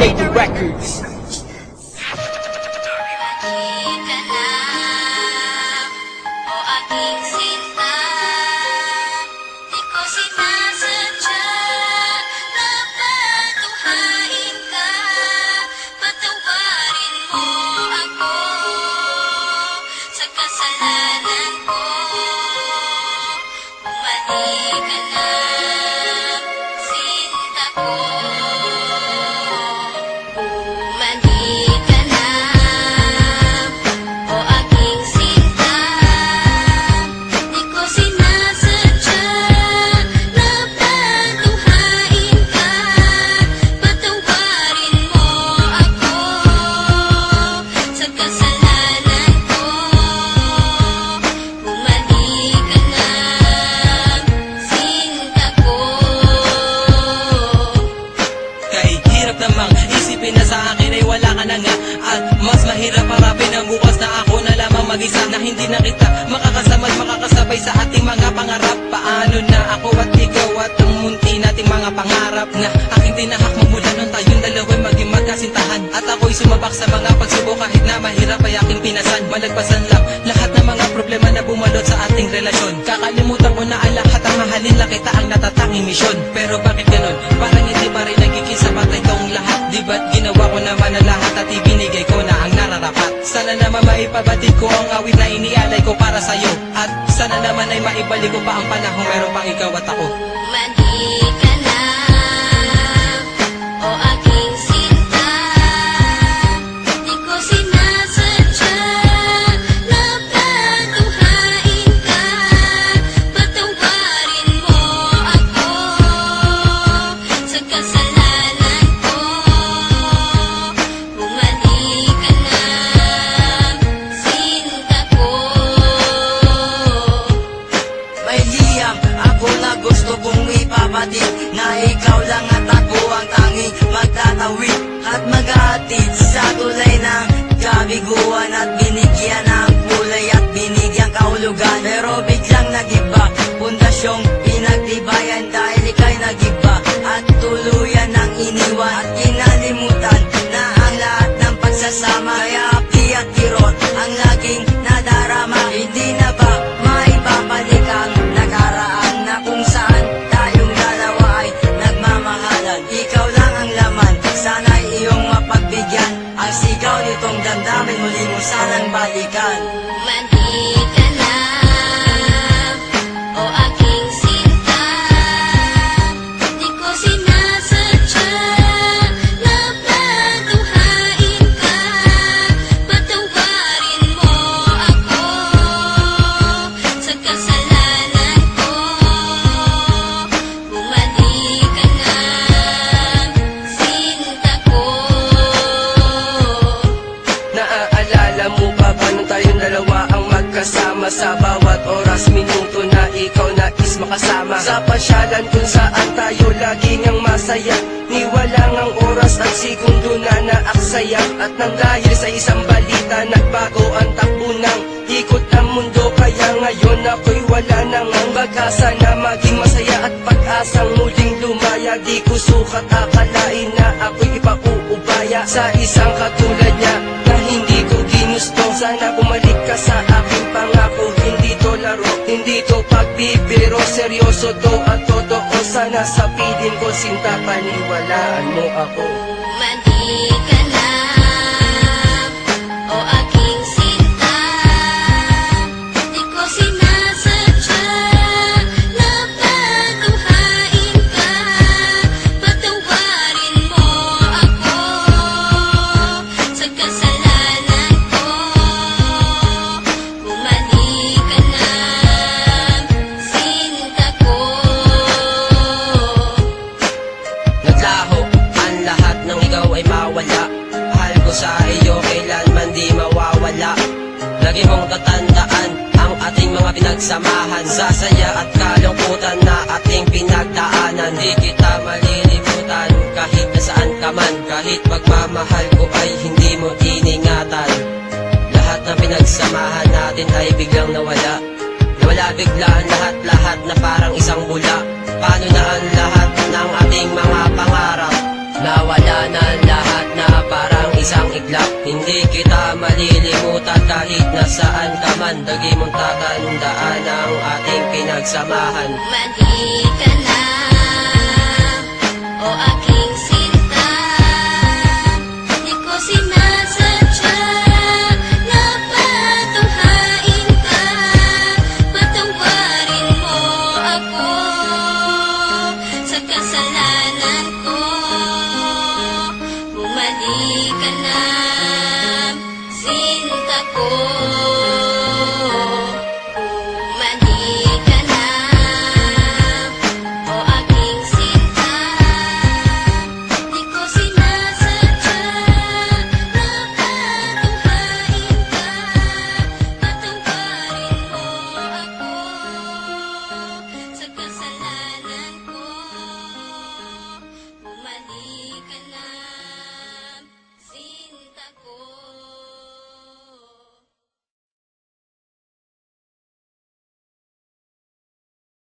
Daily Records. O aking sinta, di ko sinasadya na patuhain ka. Patawarin mo ako sa kasalanan ko. Bumalik ka na, sinta ko. Bumalik ka na, o aking sinta. Di ko sinasadya na patuhain ka. Patawarin mo ako sa kasalanan ko. Bumalik ka na, sinta ko. Kahit hirap namang isipin na sa akin ay wala ka na nga. At mas mahirap harapin ang bukas na ako na lamang mag-isa, na hindi na kita makakasama at makakasabay sa ating mga pangarap. Paano na ako at ikaw at ang munti nating mga pangarap na aking tinahak magmula nung tayong dalawa'y maging magkasintahan. At ako'y sumabak sa mga pagsubok kahit na mahirap ay aking pinasan. Malagpasan lang lahat ng mga problema na bumalot sa ating relasyon. Kakalimutan ko na ang lahat, ang mahalin lang kita ang natatanging misyon. Pero bakit ganon? Parang hindi pa rin nagiging sapat na itong lahat. Di ba't ginawa ko naman ang lahat at ibinigay ko na ang nararapat? Sana naman maipabatid ko ang awit na inialay ko para sa'yo. At sana naman ay maibalik ko pa ang panahon meron pang ikaw at ako. Bumalik ka na, o aking sinta. Di ko sinasadya na patuhain ka. Patawarin mo ako sa kasalanan ko. Bumalik ka na, sinta ko. May liyam ako na gusto kong ipabatid, na ikaw lang at ako ang tanging magtatawid at maghahatid sa tulay ng kabiguan, at binigyan ng kulay at binigyang kahulugan. Pero biglang nagiba, pundasyong pinagtibayan dahil ika'y nagiba at tuluyan ng iniwan at kinalimutan na ang lahat ng pagsasama. Kaya api at kirot ang laging nadarama. Hindi na ba maibabalik ang nakaraan na kung saan tayong dalawa ay nagmamahalan? Ikaw lang ang laman, sana'y iyong mapagbigyan. Ang sigaw nitong damdamin muli mo sanang balikan. Bumalik ka na, o aking sinta. Di ko sinasadya na patuhain ka. Patawarin mo ako sa kasalanan ko. Bumalik ka na, sinta ko. Naaalala mo pa ba nung tayong dalawa ang magkasama? Sa bawat oras, minuto na ikaw nais makasama. Sa pasyalan kung saan tayo laging ang masaya, ni walang ang oras at segundo na naaksaya. At nang dahil sa isang balita, nagbago ang takbo ng ikot ng mundo. Kaya ngayon ako'y wala nang ang pag-asa na maging masaya at pag-asang muling lumaya. Di ko sukat akalain na ako'y ipauubaya sa isang katulad niya na hindi ko ginusto. Sana bumalik ka sa aking pangako. Hindi to laro, hindi to pagbibiro, seryoso to at totoo. Sana sa piling ko, sinta, paniwalaan mo ako. Bumalik ka na, o aking sinta. Di ko sinasadya na patuhain ka. Patawarin mo ako sa kasalanan ko. Bumalik ka na, sinta ko. Naglaho ang lahat ng ikaw ay mawala. Mahal ko sa iyo kailanman di mawawala. Lagi mong tatandaan ang ating mga pinagsamahan, sa saya at kalungkutan na ating pinagdaanan. Di kita malilimutan kahit nasaan ka man. Kahit pagmamahal ko ay hindi mo iningatan. Lahat ng pinagsamahan natin ay biglang nawala. Nawala bigla ang lahat-lahat na parang isang bula. Paano na ang lahat ng ating mga pangarap? Nawala na ang lahat isang iglap. Hindi kita malilimutan kahit nasaan ka man. Lagi mong tatandaan ang ating pinagsamahan. Bumalik ka na, o aking sinta. Di ko sinasadya na patunghain ka. Patawarin mo ako sa kasalanan ko. Bumalik ka na.